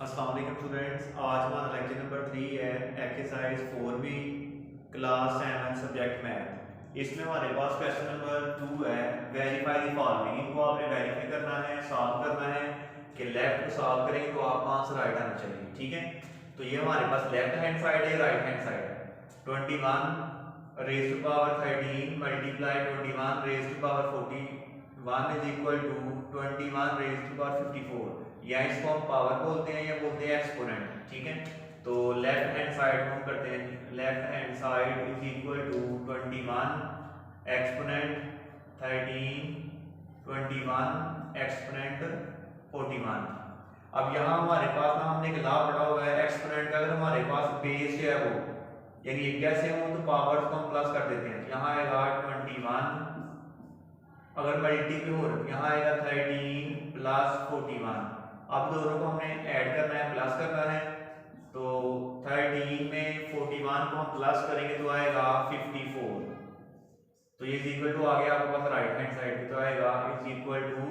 अस्सलाम वालेकुम स्टूडेंट्स। आज हमारा लेक्चर नंबर 3 है exercise 4B class 7 subject math. इसमें हमारे पास क्वेश्चन नंबर 2 है वेरीफाई द फॉलोइंग। इनको आपने वेरीफाई करना है, सॉल्व करना है कि लेफ्ट को सॉल्व करेंगे तो आपका आंसर राइट आना चाहिए। ठीक है, तो ये हमारे पास लेफ्ट हैंड साइड है, राइट हैंड साइड है। 21 raise to power 13 multiply 21 raise to power 41 is equal to 21 raise to power 54। या इसको हम पावर बोलते हैं या बोलते हैं एक्सपोनेंट। ठीक है, तो लेफ्ट हैंड साइड हम करते हैं, left hand side is equal to 21 exponent 13 21 exponent 41। अब यहाँ हमारे पास ना हमने एक लॉ पढ़ा हुआ है एक्सपोनेंट का, अगर हमारे पास बेस है वो यानी एक कैसे हो तो पावर्स को हम प्लस कर देते हैं। यहाँ आएगा 21, अगर मल्टीप्लाई हो यहाँ आएगा 13 प्लस 41। अब दोनों को हमने ऐड करना है, प्लस करना है, तो 13 में 41 को हम प्लस करेंगे तो आएगा 54। तो ये इज इक्वल टू आ गया आपके पास राइट हैंड साइड, तो आएगा is equal to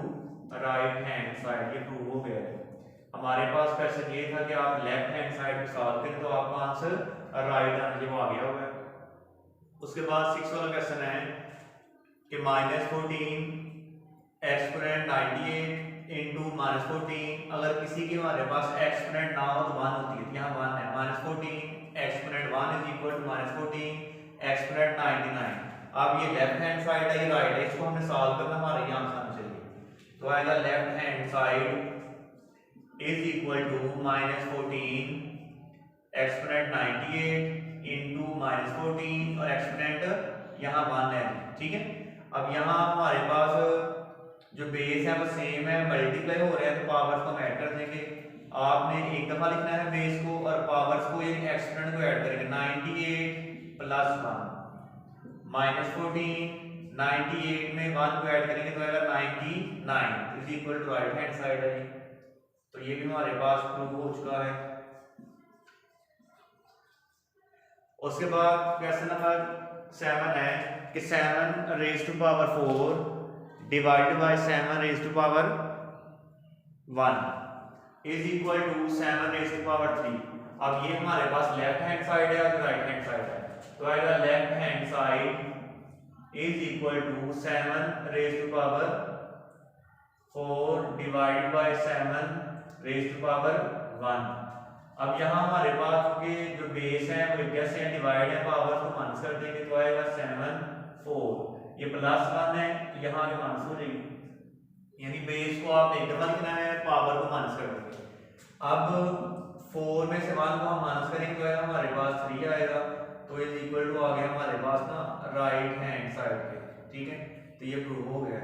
right hand side. ये प्रूव हो गया है। हमारे पास क्वेश्चन ये था कि आप लेफ्ट हैंड साइड को सॉल्व करें तो आपका आंसर राइट आना चाहिए, वो आ गया हुआ है। उसके बाद 6 वाला क्वेश्चन है कि -14 एक्सपोनेंट 98 इंटू -14। अगर किसी के हमारे पास एक्सपोनेंट ना हो तो 1 होती है, यहाँ 1 है। -14 exponent 1 is equal to -14 exponent 99। अब ये लेफ्ट हैंड साइड है, ये राइट है, इसको हमने सॉल्व करना, हमारे यहाँ आंसर चाहिए। तो आएगा left hand side is equal to -14 exponent 98 into -14 और एक्सपोनेंट यहाँ 1 है। ठीक है, अब यहाँ हमारे पास जो बेस है वो सेम है, मल्टीप्लाई हो रहे हैं तो पावर्स को हम ऐड कर देंगे। आपने एक दफा लिखना है बेस को और पावर्स को यानी एक्सपोनेंट को ऐड करेंगे। 98 प्लस 1 -14 98 में 1 को ऐड करेंगे तो आएगा 99 is equal to right hand side है। तो ये भी हमारे पास प्रूव हो चुका है। उसके बाद क्वेश्चन नंबर 7 है कि 7 raise to power 4 divided by 7 raise to power 1 is equal to 7 raise to power 3। अब ये हमारे पास लेफ्ट हैंड साइड है और राइट हैंड साइड है, तो आएगा left hand side is equal to 7 raise to power 4 divided by 7 raise to power 1। अब यहाँ हमारे पास के जो बेस है वो कैसे है, डिवाइड है, पावर को माइनस कर देंगे तो आएगा 7 4। ये प्लस 1 है तो यहाँ आगे माइनस हो जाएगी, यानी बेस को आप एक दफा लिखना है, पावर को माइनस कर देंगे। अब 4 में से 1 को हम माइनस करेंगे तो आएगा हमारे पास 3 आएगा, तो इज इक्वल टू आ गया हमारे पास ना राइट हैंड साइड पे। ठीक है, तो ये प्रूव हो गया।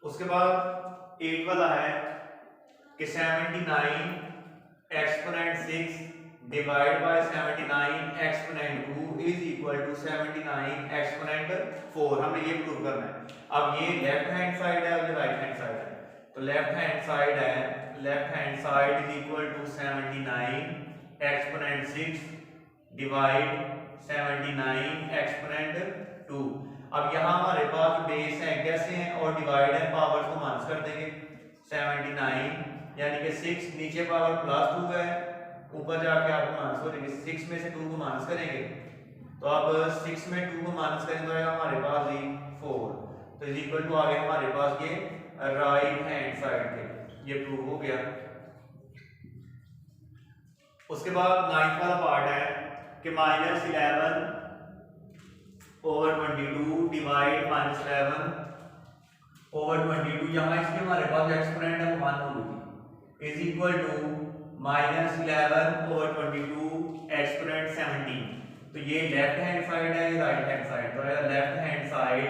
उसके बाद 8 वाला है कि 79 exponent 6 divide by 79 exponent 2 is equal to 79 exponent 4। हमें ये प्रूव करना है। अब ये लेफ्ट हैंड साइड है और ये राइट हैंड साइड है, तो लेफ्ट हैंड साइड है, left hand side is equal to 79 exponent 6 divide 79 exponent 2। अब यहाँ हमारे पास बेस है कैसे हैं और डिवाइड है, पावर्स को माइनस कर देंगे। 79 यानी कि 6 नीचे पावर प्लस 2 है, ऊपर जाके आपको माइनस हो जाएगी। 6 में से 2 को माइनस करेंगे तो अब 6 में 2 को माइनस करेंगे तो आएगा हमारे पास ये 4, तो इज इक्वल टू आ गया हमारे पास ये राइट हैंड साइड पे। ये प्रूव हो गया। उसके बाद 9th वाला पार्ट है कि -11 ओवर 22 डिवाइड -11 ओवर 22। यहाँ इसके हमारे पास एक्सपोनेंट है वो 1 होगी, is equal to -11 over 22 exponent 17। तो ये लेफ्ट हैंड साइड है, ये राइट हैंड साइड, तो left hand side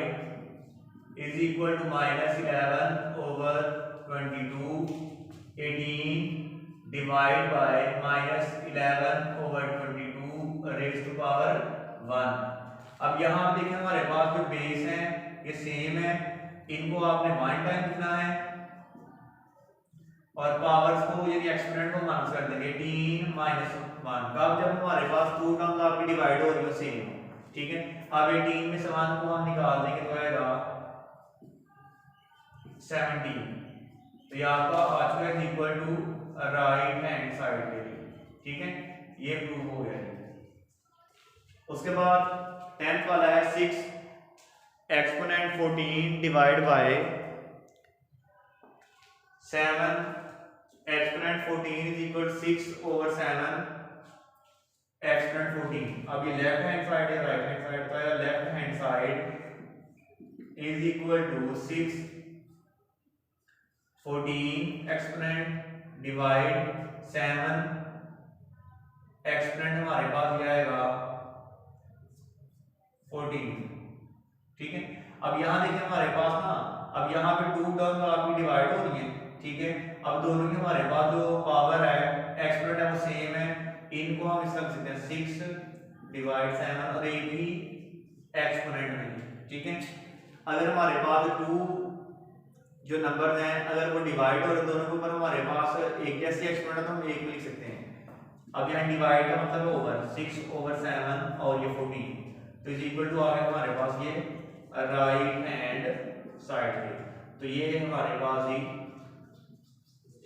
is equal to -11 over 22 18 divide by -11 over 22 raise to power 1। अब यहाँ आप देखें हमारे पास जो बेस है ये सेम है, इनको आपने 1 टाइम लिखना है और पावर्स को यानी एक्सपोनेंट को माइनस कर देंगे 18 - 1। कब जब हमारे पास 2 टर्म्स आपकी डिवाइड हो रही हो सेम। ठीक है, अब 18 में से 1 को हम निकाल देंगे तो आएगा 17। तो ये आपका आ चुका है equal to right hand side के लिए, ठीक है, ये प्रूव हो गया है। उसके बाद 10th वाला है 6 exponent 14 divide by 7 exponent 14 is equal 6/7 exponent 14। अब ये लेफ्ट हैंड साइड है राइट हैंड साइड, तो left hand side is equal to 6 14 exponent divide 7 exponent हमारे पास ये आएगा 14, ठीक है। अब यहाँ देखिए हमारे पास ना, अब यहाँ पे 2 टर्म आपकी डिवाइड हो रही है, ठीक है। अब दोनों की हमारे पास जो पावर है एक्सपोनेंट है वो सेम है, इनको हम इस तरह लिखते हैं 6 डिवाइड 7 और एक ही एक्सपोनेंट में, ठीक है। अगर हमारे पास 2 जो नंबर हैं अगर वो डिवाइड हो रहे दोनों के ऊपर हमारे पास एक जैसी एक्सपोनेंट है तो हम एक में लिख सकते हैं। अब यहाँ डिवाइड का मतलब ओवर 6/7 और ये 14, तो इज इक्वल टू आ गया हमारे पास ये राइट हैंड साइड पे, तो ये हमारे पास ही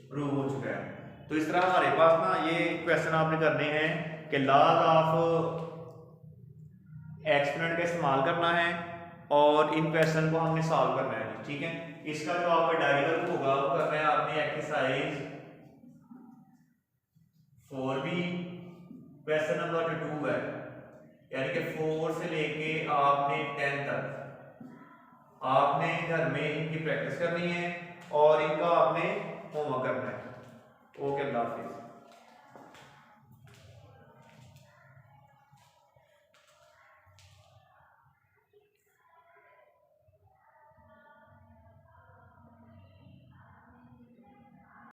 प्रूव हो चुका है। तो इस तरह हमारे पास ना ये क्वेश्चन आपने करने हैं कि लॉज ऑफ एक्सपोनेंट का इस्तेमाल करना है और इन क्वेश्चन को हमने सॉल्व करना है, ठीक है। इसका जो आपका डायरी वर्क होगा वो करना है आपने एक्सरसाइज 4B क्वेश्चन नंबर 2 है, यानी कि 4 से लेके आपने 10 तक आपने घर में इनकी प्रैक्टिस करनी है और इनका आपने होमवर्क करना है। ओके, अल्लाह हाफिज़।